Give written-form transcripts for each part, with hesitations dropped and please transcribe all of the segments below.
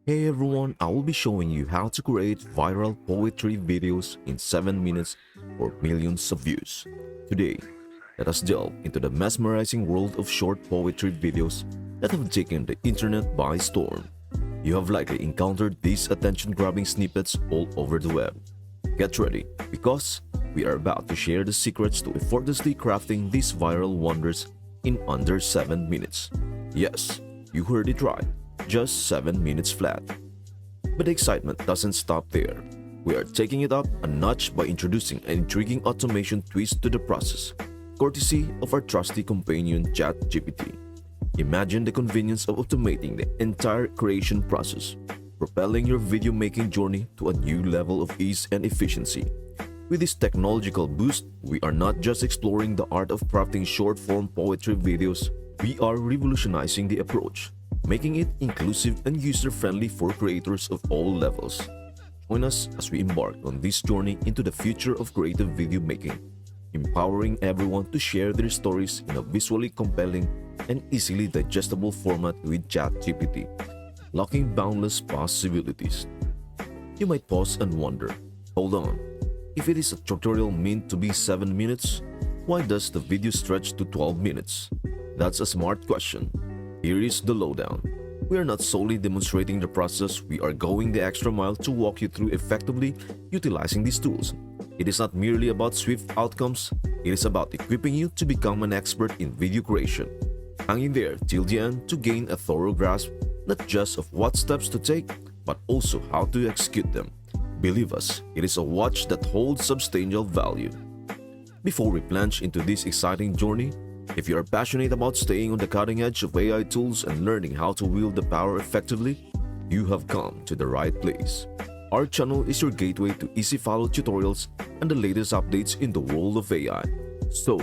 Hey everyone, I will be showing you how to create viral poetry videos in 7 minutes for millions of views. Today, let us delve into the mesmerizing world of short poetry videos that have taken the internet by storm. You have likely encountered these attention-grabbing snippets all over the web. Get ready, because we are about to share the secrets to effortlessly crafting these viral wonders in under 7 minutes. Yes, you heard it right. Just 7 minutes flat. But the excitement doesn't stop there. We are taking it up a notch by introducing an intriguing automation twist to the process, courtesy of our trusty companion ChatGPT. Imagine the convenience of automating the entire creation process, propelling your video making journey to a new level of ease and efficiency. With this technological boost, we are not just exploring the art of crafting short-form poetry videos, we are revolutionizing the approach, making it inclusive and user-friendly for creators of all levels. Join us as we embark on this journey into the future of creative video making, empowering everyone to share their stories in a visually compelling and easily digestible format with ChatGPT, locking boundless possibilities. You might pause and wonder, hold on, if it is a tutorial meant to be 7 minutes, why does the video stretch to 12 minutes? That's a smart question. Here is the lowdown. We are not solely demonstrating the process, we are going the extra mile to walk you through effectively utilizing these tools. It is not merely about swift outcomes, it is about equipping you to become an expert in video creation. Hang in there till the end to gain a thorough grasp not just of what steps to take, but also how to execute them. Believe us, it is a watch that holds substantial value. Before we plunge into this exciting journey, if you are passionate about staying on the cutting edge of AI tools and learning how to wield the power effectively, you have come to the right place. Our channel is your gateway to easy-follow tutorials and the latest updates in the world of AI. So,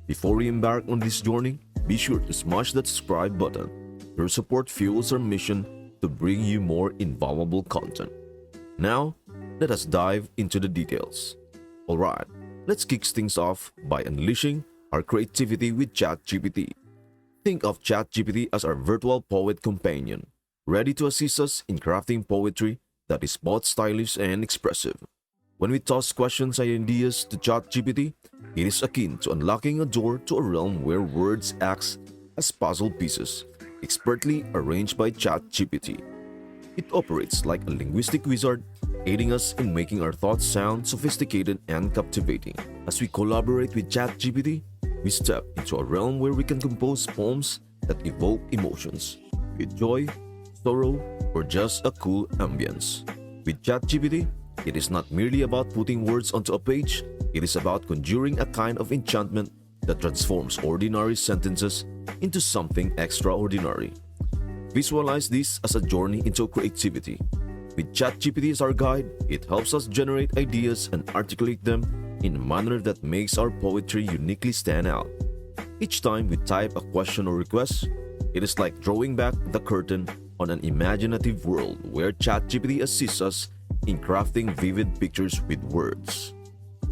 before we embark on this journey, be sure to smash that subscribe button. Your support fuels our mission to bring you more invaluable content. Now, let us dive into the details. Alright, let's kick things off by unleashing our creativity with ChatGPT. Think of ChatGPT as our virtual poet companion, ready to assist us in crafting poetry that is both stylish and expressive. When we toss questions and ideas to ChatGPT, it is akin to unlocking a door to a realm where words act as puzzle pieces, expertly arranged by ChatGPT. It operates like a linguistic wizard, aiding us in making our thoughts sound sophisticated and captivating. As we collaborate with ChatGPT, we step into a realm where we can compose poems that evoke emotions, with joy, sorrow, or just a cool ambience. With ChatGPT, it is not merely about putting words onto a page, it is about conjuring a kind of enchantment that transforms ordinary sentences into something extraordinary. Visualize this as a journey into creativity. With ChatGPT as our guide, it helps us generate ideas and articulate them in a manner that makes our poetry uniquely stand out. Each time we type a question or request, it is like drawing back the curtain on an imaginative world where ChatGPT assists us in crafting vivid pictures with words.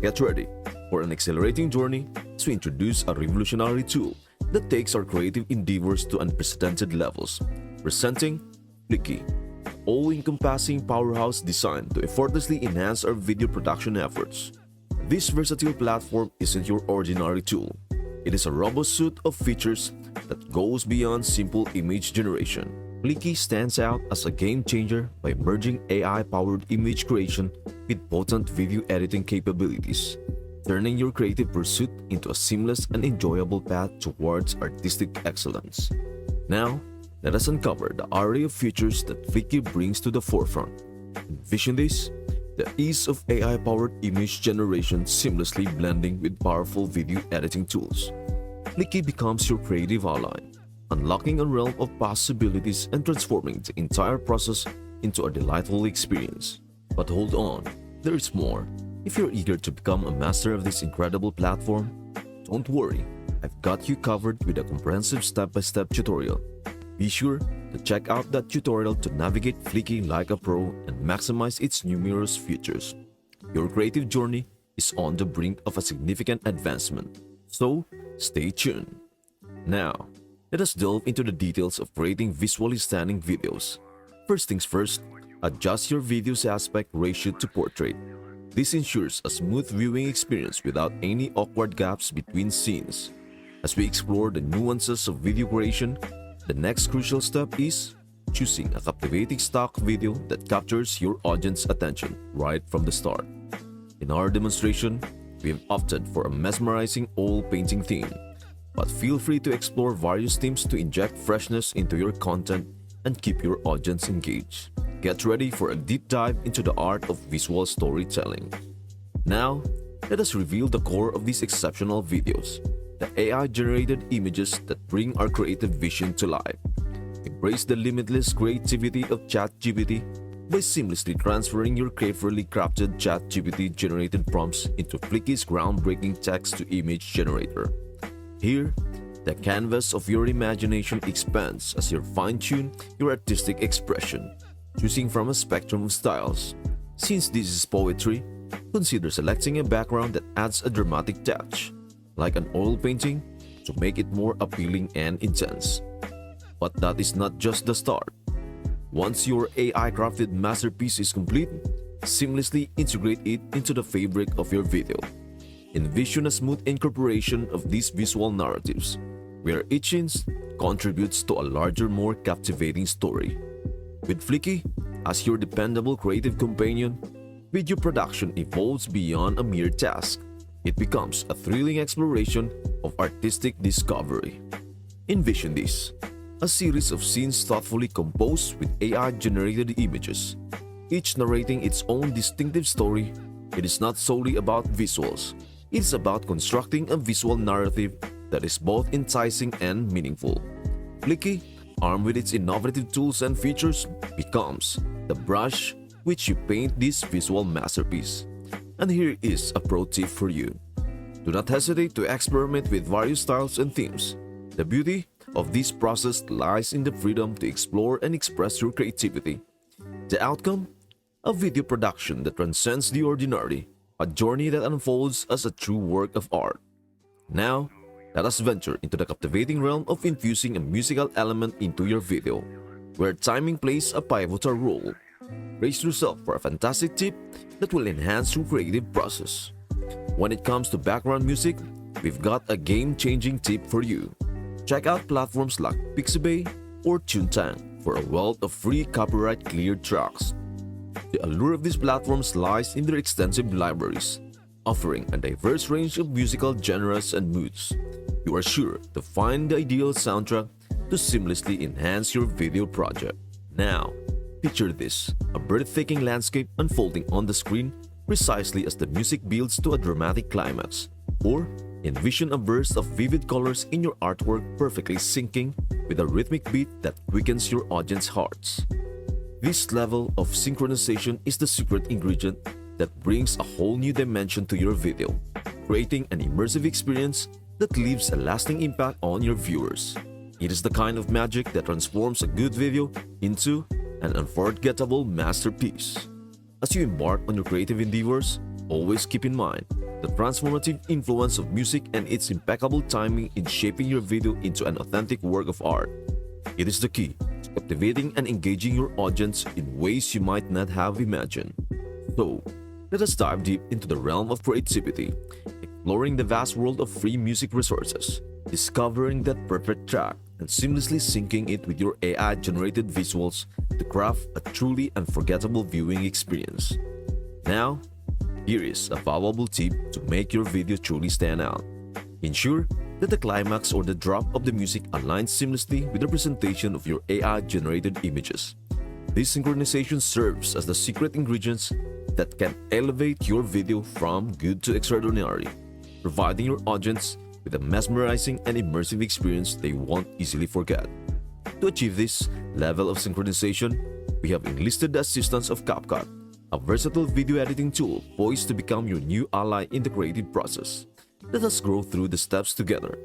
Get ready for an exhilarating journey as we introduce a revolutionary tool that takes our creative endeavors to unprecedented levels, presenting Flicky, all-encompassing powerhouse designed to effortlessly enhance our video production efforts. This versatile platform isn't your ordinary tool. It is a robust suite of features that goes beyond simple image generation. Flicky stands out as a game-changer by merging AI-powered image creation with potent video editing capabilities, turning your creative pursuit into a seamless and enjoyable path towards artistic excellence. Now, let us uncover the array of features that Flicky brings to the forefront. Envision this: the ease of AI-powered image generation seamlessly blending with powerful video editing tools. Flicky becomes your creative ally, unlocking a realm of possibilities and transforming the entire process into a delightful experience. But hold on, there is more. If you're eager to become a master of this incredible platform, don't worry, I've got you covered with a comprehensive step-by-step tutorial. Be sure to check out that tutorial to navigate Flicky like a pro and maximize its numerous features. Your creative journey is on the brink of a significant advancement, so stay tuned. Now, let us delve into the details of creating visually stunning videos. First things first, adjust your video's aspect ratio to portrait. This ensures a smooth viewing experience without any awkward gaps between scenes. As we explore the nuances of video creation, the next crucial step is choosing a captivating stock video that captures your audience's attention right from the start. In our demonstration, we have opted for a mesmerizing oil painting theme, but feel free to explore various themes to inject freshness into your content and keep your audience engaged. Get ready for a deep dive into the art of visual storytelling. Now, let us reveal the core of these exceptional videos, the AI-generated images that bring our creative vision to life. Embrace the limitless creativity of ChatGPT by seamlessly transferring your carefully crafted ChatGPT-generated prompts into Flicky's groundbreaking text-to-image generator. Here, the canvas of your imagination expands as you fine-tune your artistic expression, choosing from a spectrum of styles. Since this is poetry, consider selecting a background that adds a dramatic touch, like an oil painting, to make it more appealing and intense. But that is not just the start. Once your AI-crafted masterpiece is complete, seamlessly integrate it into the fabric of your video. Envision a smooth incorporation of these visual narratives, where each scene contributes to a larger, more captivating story. With Flicky as your dependable creative companion, video production evolves beyond a mere task. It becomes a thrilling exploration of artistic discovery. Envision this: a series of scenes thoughtfully composed with AI-generated images, each narrating its own distinctive story. It is not solely about visuals. It is about constructing a visual narrative that is both enticing and meaningful. Flicky, armed with its innovative tools and features, becomes the brush which you paint this visual masterpiece. And here is a pro tip for you. Do not hesitate to experiment with various styles and themes. The beauty of this process lies in the freedom to explore and express your creativity. The outcome? A video production that transcends the ordinary, a journey that unfolds as a true work of art. Now, let us venture into the captivating realm of infusing a musical element into your video, where timing plays a pivotal role. Brace yourself for a fantastic tip that will enhance your creative process. When it comes to background music, we've got a game-changing tip for you. Check out platforms like Pixabay or TuneTang for a wealth of free copyright-cleared tracks. The allure of these platforms lies in their extensive libraries, offering a diverse range of musical genres and moods. You are sure to find the ideal soundtrack to seamlessly enhance your video project. Now, picture this: a breathtaking landscape unfolding on the screen precisely as the music builds to a dramatic climax. Or envision a burst of vivid colors in your artwork perfectly syncing with a rhythmic beat that quickens your audience's hearts. This level of synchronization is the secret ingredient that brings a whole new dimension to your video, creating an immersive experience that leaves a lasting impact on your viewers. It is the kind of magic that transforms a good video into an unforgettable masterpiece. As you embark on your creative endeavors, always keep in mind the transformative influence of music and its impeccable timing in shaping your video into an authentic work of art. It is the key to captivating and engaging your audience in ways you might not have imagined. So, let us dive deep into the realm of creativity, exploring the vast world of free music resources, discovering that perfect track, and seamlessly syncing it with your AI-generated visuals to craft a truly unforgettable viewing experience. Now, here is a valuable tip to make your video truly stand out. Ensure that the climax or the drop of the music aligns seamlessly with the presentation of your AI-generated images. This synchronization serves as the secret ingredients that can elevate your video from good to extraordinary, providing your audience with a mesmerizing and immersive experience they won't easily forget. To achieve this level of synchronization, we have enlisted the assistance of CapCut, a versatile video editing tool poised to become your new ally in the creative process. Let us go through the steps together.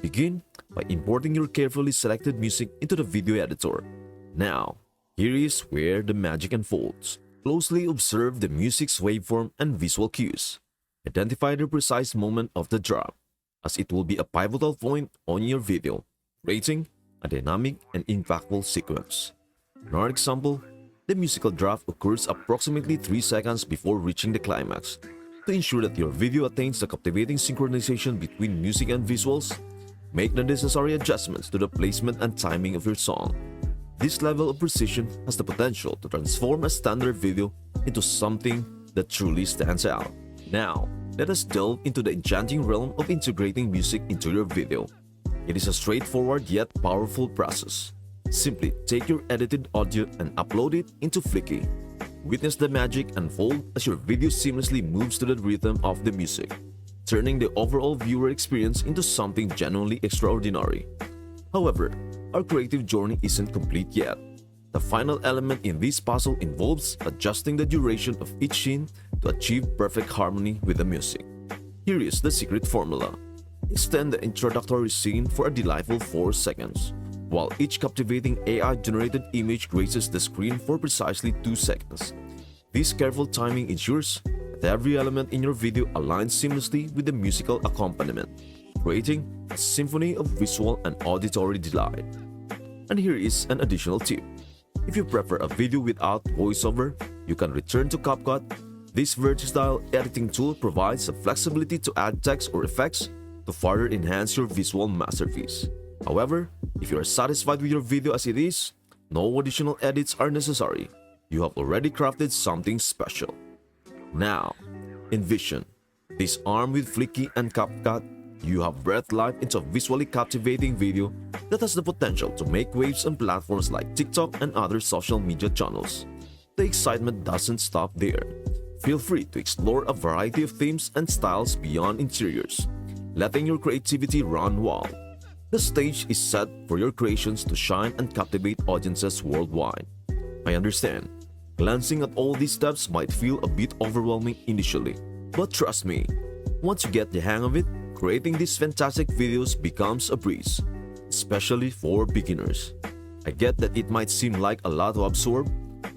Begin by importing your carefully selected music into the video editor. Now, here is where the magic unfolds. Closely observe the music's waveform and visual cues. Identify the precise moment of the drop, as it will be a pivotal point on your video, creating a dynamic and impactful sequence. In our example, the musical draft occurs approximately 3 seconds before reaching the climax. To ensure that your video attains the captivating synchronization between music and visuals, make the necessary adjustments to the placement and timing of your song. This level of precision has the potential to transform a standard video into something that truly stands out. Now, let us delve into the enchanting realm of integrating music into your video. It is a straightforward yet powerful process. Simply take your edited audio and upload it into Flicky. Witness the magic unfold as your video seamlessly moves to the rhythm of the music, turning the overall viewer experience into something genuinely extraordinary. However, our creative journey isn't complete yet. The final element in this puzzle involves adjusting the duration of each scene to achieve perfect harmony with the music. Here is the secret formula. Extend the introductory scene for a delightful 4 seconds, while each captivating AI-generated image graces the screen for precisely 2 seconds. This careful timing ensures that every element in your video aligns seamlessly with the musical accompaniment, creating a symphony of visual and auditory delight. And here is an additional tip. If you prefer a video without voiceover, you can return to CapCut. This versatile editing tool provides the flexibility to add text or effects to further enhance your visual masterpiece. However, if you are satisfied with your video as it is, no additional edits are necessary. You have already crafted something special. Now, envision this armed with Flicky and CapCut, you have breathed life into a visually captivating video that has the potential to make waves on platforms like TikTok and other social media channels. The excitement doesn't stop there. Feel free to explore a variety of themes and styles beyond interiors, letting your creativity run wild. The stage is set for your creations to shine and captivate audiences worldwide. I understand. Glancing at all these steps might feel a bit overwhelming initially, but trust me, once you get the hang of it, creating these fantastic videos becomes a breeze, especially for beginners. I get that it might seem like a lot to absorb.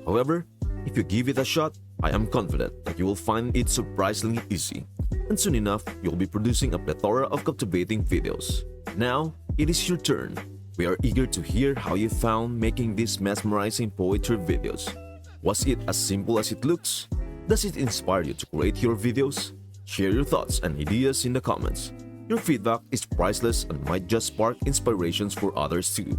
However, if you give it a shot, I am confident that you will find it surprisingly easy, and soon enough, you'll be producing a plethora of captivating videos. Now, it is your turn. We are eager to hear how you found making these mesmerizing poetry videos. Was it as simple as it looks? Does it inspire you to create your videos? Share your thoughts and ideas in the comments. Your feedback is priceless and might just spark inspirations for others too.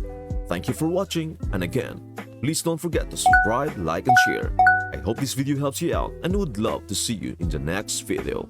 Thank you for watching, and again, please don't forget to subscribe, like, and share. I hope this video helps you out and would love to see you in the next video.